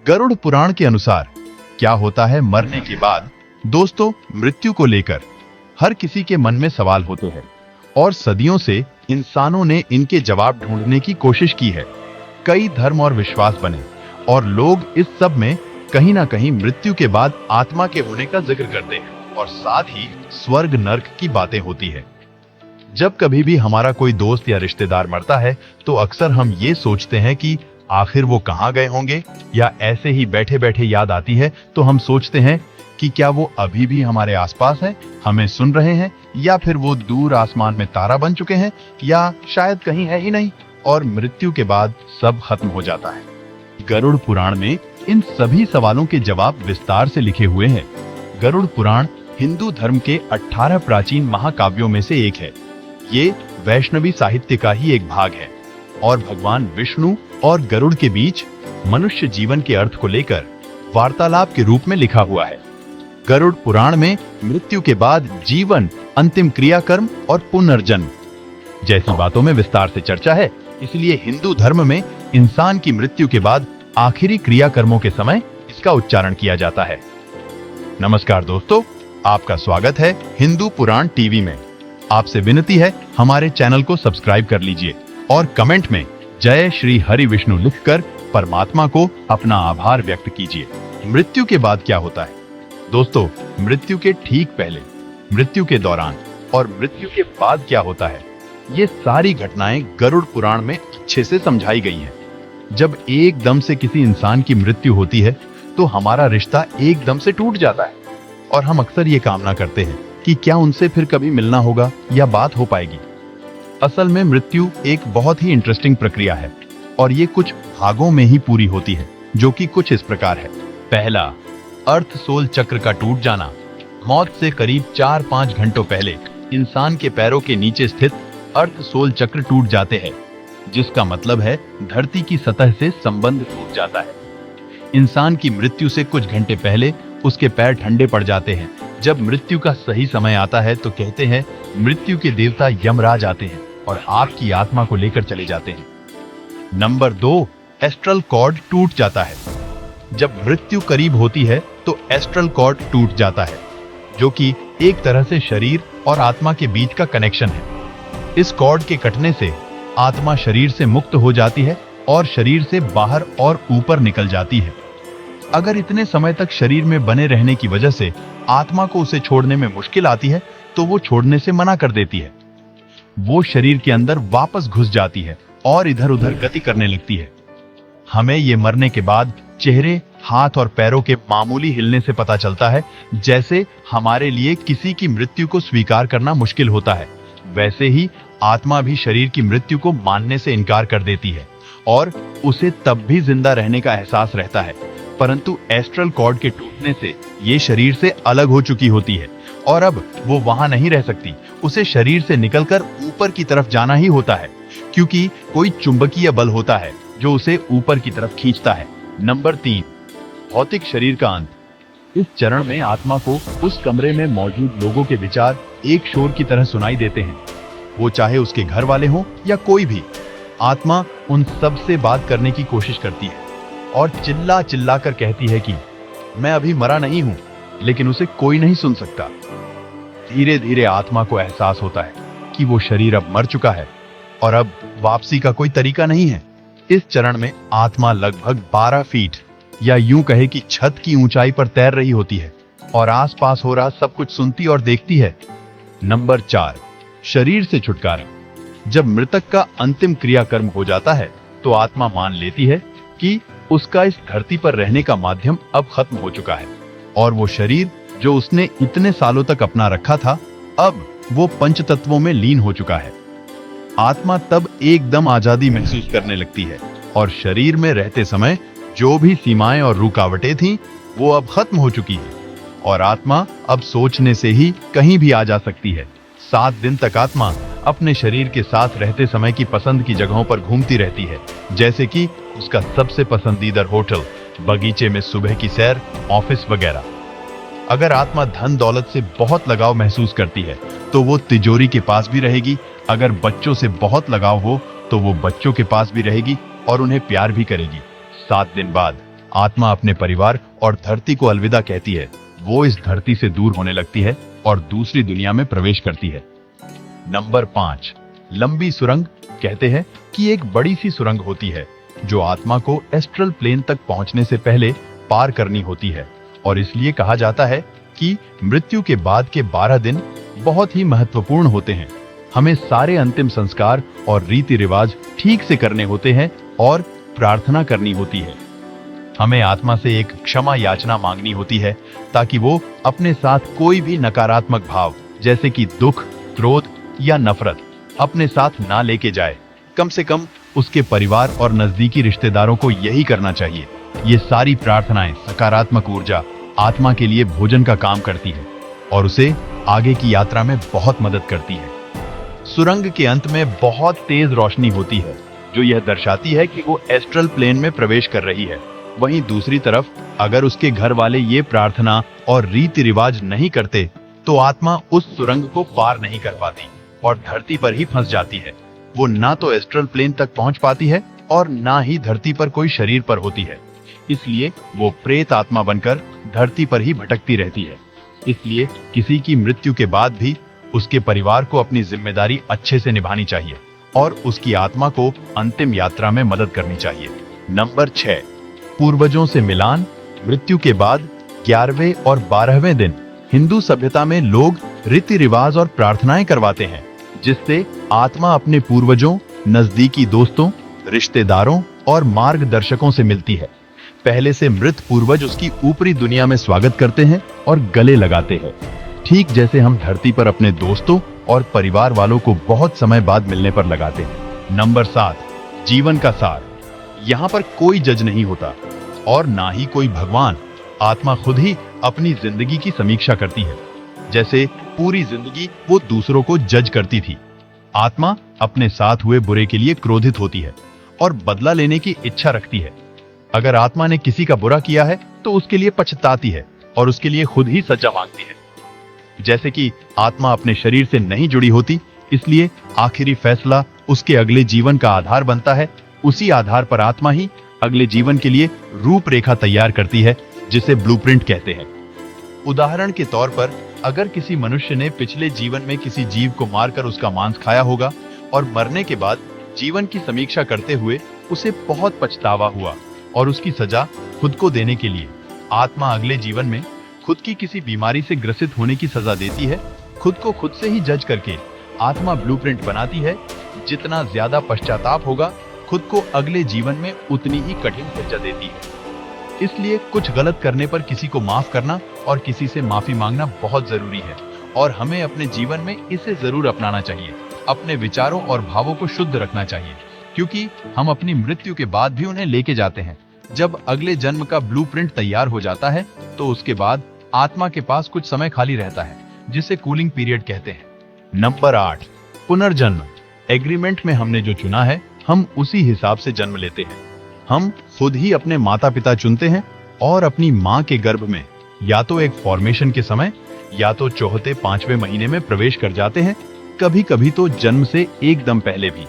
गरुड़ पुराण के अनुसार क्या होता है मरने के बाद। दोस्तों, मृत्यु को लेकर हर किसी के मन में सवाल होते हैं और सदियों से इंसानों ने इनके जवाब ढूंढने की कोशिश की है। कई धर्म और विश्वास बने और लोग इस सब में कहीं ना कहीं मृत्यु के बाद आत्मा के होने का जिक्र करते हैं और साथ ही स्वर्ग नर्क की बातें होती है। जब कभी भी हमारा कोई दोस्त या रिश्तेदार मरता है तो अक्सर हम ये सोचते हैं कि आखिर वो कहाँ गए होंगे, या ऐसे ही बैठे बैठे याद आती है तो हम सोचते हैं कि क्या वो अभी भी हमारे आसपास है, हमें सुन रहे हैं, या फिर वो दूर आसमान में तारा बन चुके हैं, या शायद कहीं है ही नहीं और मृत्यु के बाद सब खत्म हो जाता है। गरुड़ पुराण में इन सभी सवालों के जवाब विस्तार से लिखे हुए हैं। गरुड़ पुराण हिंदू धर्म के 18 प्राचीन महाकाव्यों में से एक है। ये वैष्णवी साहित्य का ही एक भाग है और भगवान विष्णु और गरुड़ के बीच मनुष्य जीवन के अर्थ को लेकर वार्तालाप के रूप में लिखा हुआ है। गरुड़ पुराण में मृत्यु के बाद जीवन, अंतिम क्रियाकर्म और पुनर्जन्म जैसी बातों में विस्तार से चर्चा है। इसलिए हिंदू धर्म में इंसान की मृत्यु के बाद आखिरी क्रियाकर्मों के समय इसका उच्चारण किया जाता है। नमस्कार दोस्तों, आपका स्वागत है हिंदू पुराण टीवी में। आपसे विनती है, हमारे चैनल को सब्सक्राइब कर लीजिए और कमेंट में जय श्री हरि विष्णु लिखकर परमात्मा को अपना आभार व्यक्त कीजिए। मृत्यु के बाद क्या होता है? दोस्तों, मृत्यु के ठीक पहले, मृत्यु के दौरान और मृत्यु के बाद क्या होता है, ये सारी घटनाएं गरुड़ पुराण में अच्छे से समझाई गई हैं। जब एकदम से किसी इंसान की मृत्यु होती है तो हमारा रिश्ता एकदम से टूट जाता है और हम अक्सर ये कामना करते हैं कि क्या उनसे फिर कभी मिलना होगा या बात हो पाएगी। असल में मृत्यु एक बहुत ही इंटरेस्टिंग प्रक्रिया है और ये कुछ भागों में ही पूरी होती है, जो कि कुछ इस प्रकार है। पहला, अर्थ सोल चक्र का टूट जाना। मौत से करीब 4-5 घंटों पहले इंसान के पैरों के नीचे स्थित अर्थ सोल चक्र टूट जाते हैं, जिसका मतलब है धरती की सतह से संबंध टूट जाता है। इंसान की मृत्यु से कुछ घंटे पहले उसके पैर ठंडे पड़ जाते हैं। जब मृत्यु का सही समय आता है तो कहते हैं मृत्यु के देवता यमराज आते हैं और आपकी आत्मा को लेकर चले जाते हैं। नंबर 2, एस्ट्रल कॉर्ड टूट जाता है। जब मृत्यु करीब होती है तो एस्ट्रल कॉर्ड टूट जाता है, जो कि एक तरह से शरीर और आत्मा के बीच का कनेक्शन है। इस कॉर्ड के कटने से आत्मा शरीर से मुक्त हो जाती है और शरीर से बाहर और ऊपर निकल जाती है। अगर इतने समय तक शरीर में बने रहने की वजह से आत्मा को उसे छोड़ने में मुश्किल आती है तो वो छोड़ने से मना कर देती है। वो शरीर के अंदर वापस घुस जाती है और इधर उधर गति करने लगती है। हमें ये मरने के बाद चेहरे, हाथ और पैरों के मामूली हिलने से पता चलता है। जैसे हमारे लिए किसी की मृत्यु को स्वीकार करना मुश्किल होता है, वैसे ही आत्मा भी शरीर की मृत्यु को मानने से इनकार कर देती है और उसे तब भी जिंदा रहने का एहसास रहता है। परंतु एस्ट्रल कॉर्ड के टूटने से ये शरीर से अलग हो चुकी होती है और अब वो वहां नहीं रह सकती। उसे शरीर से निकलकर ऊपर की तरफ जाना ही होता है, क्योंकि कोई चुंबकीय बल होता है जो उसे ऊपर की तरफ खींचता है। नंबर 3, भौतिक शरीर का अंत। इस चरण में आत्मा को उस कमरे में मौजूद लोगों के विचार एक शोर की तरह सुनाई देते हैं। वो चाहे उसके घर वाले हों या कोई भी, आत्मा उन सब से बात करने की कोशिश करती है और चिल्ला चिल्ला कर कहती है कि मैं अभी मरा नहीं हूं, लेकिन उसे कोई नहीं सुन सकता। धीरे धीरे आत्मा को एहसास होता है कि वो शरीर अब मर चुका है और अब वापसी का कोई तरीका नहीं है। इस चरण में आत्मा लगभग 12 फीट या यूं कहे कि छत की ऊंचाई पर तैर रही होती है और आसपास हो रहा सब कुछ सुनती और देखती है। नंबर 4, शरीर से छुटकारा। जब मृतक का अंतिम क्रियाकर्म हो जाता है तो आत्मा मान लेती है कि उसका इस धरती पर रहने का माध्यम अब खत्म हो चुका है और वो शरीर जो उसने इतने सालों तक अपना रखा था, अब वो पंच तत्वों में लीन हो चुका है। आत्मा तब एकदम आजादी महसूस करने लगती है और शरीर में रहते समय जो भी सीमाएं और रुकावटें थीं, वो अब खत्म हो चुकी है और आत्मा अब सोचने से ही कहीं भी आ जा सकती है। 7 दिन तक आत्मा अपने शरीर के साथ रहते समय की पसंद की जगहों पर घूमती रहती है, जैसे कि उसका सबसे पसंदीदा होटल, बगीचे में सुबह की सैर, ऑफिस वगैरह। अगर आत्मा धन दौलत से बहुत लगाव महसूस करती है तो वो तिजोरी के पास भी रहेगी। अगर बच्चों से बहुत लगाव हो तो वो बच्चों के पास भी रहेगी और उन्हें प्यार भी करेगी। 7 दिन बाद आत्मा अपने परिवार और धरती को अलविदा कहती है, वो इस धरती से दूर होने लगती है और दूसरी दुनिया में प्रवेश करती है। नंबर 5, लंबी सुरंग। कहते हैं कि एक बड़ी सी सुरंग होती है जो आत्मा को एस्ट्रल प्लेन तक पहुंचने से पहले पार करनी होती है, और इसलिए कहा जाता है कि मृत्यु के बाद के 12 दिन बहुत ही महत्वपूर्ण होते हैं। हमें सारे अंतिम संस्कार और रीति रिवाज ठीक से करने होते हैं और प्रार्थना करनी होती है। हमें आत्मा से एक क्षमा याचना मांगनी होती है ताकि वो अपने साथ कोई भी नकारात्मक भाव जैसे कि दुख, क्रोध या नफरत अपने साथ ना लेके जाए। कम से कम उसके परिवार और नजदीकी रिश्तेदारों को यही करना चाहिए। ये सारी प्रार्थनाएं सकारात्मक ऊर्जा आत्मा के लिए भोजन का काम करती है और उसे आगे की यात्रा में बहुत मदद करती है। सुरंग के अंत में बहुत तेज रोशनी होती है जो यह दर्शाती है कि वो एस्ट्रल प्लेन में प्रवेश कर रही है। वहीं दूसरी तरफ अगर उसके घर वाले ये प्रार्थना और रीति रिवाज नहीं करते तो आत्मा उस सुरंग को पार नहीं कर पाती और धरती पर ही फंस जाती है। वो ना तो एस्ट्रल प्लेन तक पहुंच पाती है और ना ही धरती पर कोई शरीर पर होती है। इसलिए वो प्रेत आत्मा बनकर धरती पर ही भटकती रहती है। इसलिए किसी की मृत्यु के बाद भी उसके परिवार को अपनी जिम्मेदारी अच्छे से निभानी चाहिए और उसकी आत्मा को अंतिम यात्रा में मदद करनी चाहिए। नंबर 6, पूर्वजों से मिलान। मृत्यु के बाद 11वें और 12वें दिन हिंदू सभ्यता में लोग रीति रिवाज और प्रार्थनाएं करवाते हैं जिससे आत्मा अपने पूर्वजों, नजदीकी दोस्तों, रिश्तेदारों और मार्गदर्शकों से मिलती है। पहले से मृत पूर्वज उसकी ऊपरी दुनिया में स्वागत करते हैं और गले लगाते हैं, ठीक जैसे हम धरती पर अपने दोस्तों और परिवार वालों को बहुत समय बाद मिलने पर लगाते हैं। नंबर 7, जीवन का सार। यहाँ पर कोई जज नहीं होता और ना ही कोई भगवान। आत्मा खुद ही अपनी जिंदगी की समीक्षा करती है। जैसे पूरी जिंदगी वो दूसरों को जज करती थी, आत्मा अपने साथ हुए बुरे के लिए क्रोधित होती है और बदला लेने की इच्छा रखती है। अगर आत्मा ने किसी का बुरा किया है तो उसके लिए पछताती है और उसके लिए खुद ही सजा मांगती है। जैसे कि आत्मा अपने शरीर से नहीं जुड़ी होती, इसलिए आखिरी फैसला उसके अगले जीवन का आधार बनता है। उसी आधार पर आत्मा ही अगले जीवन के लिए रूपरेखा तैयार करती है, जिसे ब्लूप्रिंट कहते हैं। उदाहरण के तौर पर अगर किसी मनुष्य ने पिछले जीवन में किसी जीव को मारकर उसका मांस खाया होगा और मरने के बाद जीवन की समीक्षा करते हुए उसे बहुत पछतावा हुआ और उसकी सजा खुद को देने के लिए आत्मा अगले जीवन में खुद की किसी बीमारी से ग्रसित होने की सजा देती है। खुद को खुद से ही जज करके आत्मा ब्लूप्रिंट बनाती है। जितना ज्यादा पश्चाताप होगा, खुद को अगले जीवन में उतनी ही कठिन सजा देती है। इसलिए कुछ गलत करने पर किसी को माफ करना और किसी से माफी मांगना बहुत जरूरी है और हमें अपने जीवन में इसे जरूर अपनाना चाहिए। अपने विचारों और भावों को शुद्ध रखना चाहिए क्योंकि हम अपनी मृत्यु के बाद भी उन्हें लेके जाते हैं। जब अगले जन्म का ब्लूप्रिंट तैयार हो जाता है तो उसके बाद आत्मा के पास कुछ समय खाली रहता है जिसे कूलिंग पीरियड कहते हैं। नंबर 8, पुनर्जन्म। एग्रीमेंट में हमने जो चुना है हम उसी हिसाब से जन्म लेते हैं। हम खुद ही अपने माता पिता चुनते हैं और अपनी माँ के गर्भ में या तो एक फॉर्मेशन के समय या तो चौथे 5वें महीने में प्रवेश कर जाते हैं, कभी कभी तो जन्म से एकदम पहले भी।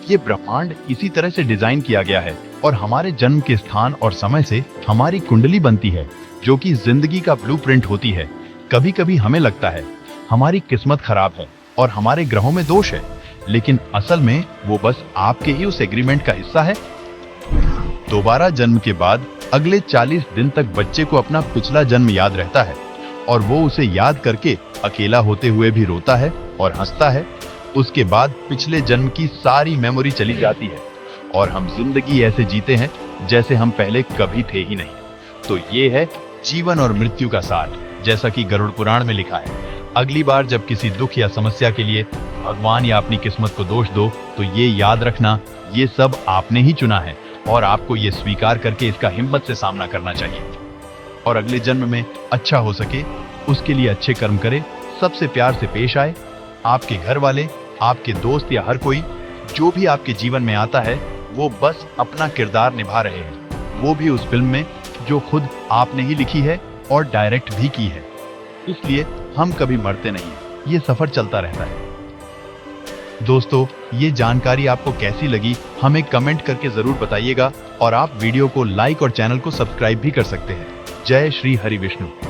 ये ब्रह्मांड इसी तरह से डिजाइन किया गया है और हमारे जन्म के स्थान और समय से हमारी कुंडली बनती है जो कि जिंदगी का ब्लूप्रिंट होती है। कभी कभी हमें लगता है हमारी किस्मत खराब है और हमारे ग्रहों में दोष है, लेकिन असल में वो बस आपके ही उस एग्रीमेंट का हिस्सा है। दोबारा जन्म के बाद अगले 40 दिन तक बच्चे को अपना पिछला जन्म याद रहता है और वो उसे याद करके अकेला होते हुए भी रोता है और हंसता है। उसके बाद पिछले जन्म की सारी मेमोरी चली जाती है और हम जिंदगी ऐसे जीते हैं जैसे हम पहले कभी थे ही नहीं। तो ये है जीवन और मृत्यु का सार, जैसा कि गरुड़ पुराण में लिखा है। अगली बार जब किसी दुख या समस्या के लिए भगवान या अपनी किस्मत को दोष दो तो ये याद रखना, ये सब आपने ही चुना है और आपको ये स्वीकार करके इसका हिम्मत से सामना करना चाहिए और अगले जन्म में अच्छा हो सके उसके लिए अच्छे कर्म करे, सबसे प्यार से पेश आए। आपके घर वाले, आपके दोस्त या हर कोई जो भी आपके जीवन में आता है वो बस अपना किरदार निभा रहे हैं, वो भी उस फिल्म में जो खुद आपने ही लिखी है और डायरेक्ट भी की है। इसलिए हम कभी मरते नहीं, ये सफर चलता रहता है। दोस्तों, ये जानकारी आपको कैसी लगी हमें कमेंट करके जरूर बताइएगा और आप वीडियो को लाइक और चैनल को सब्सक्राइब भी कर सकते हैं। जय श्री हरि विष्णु।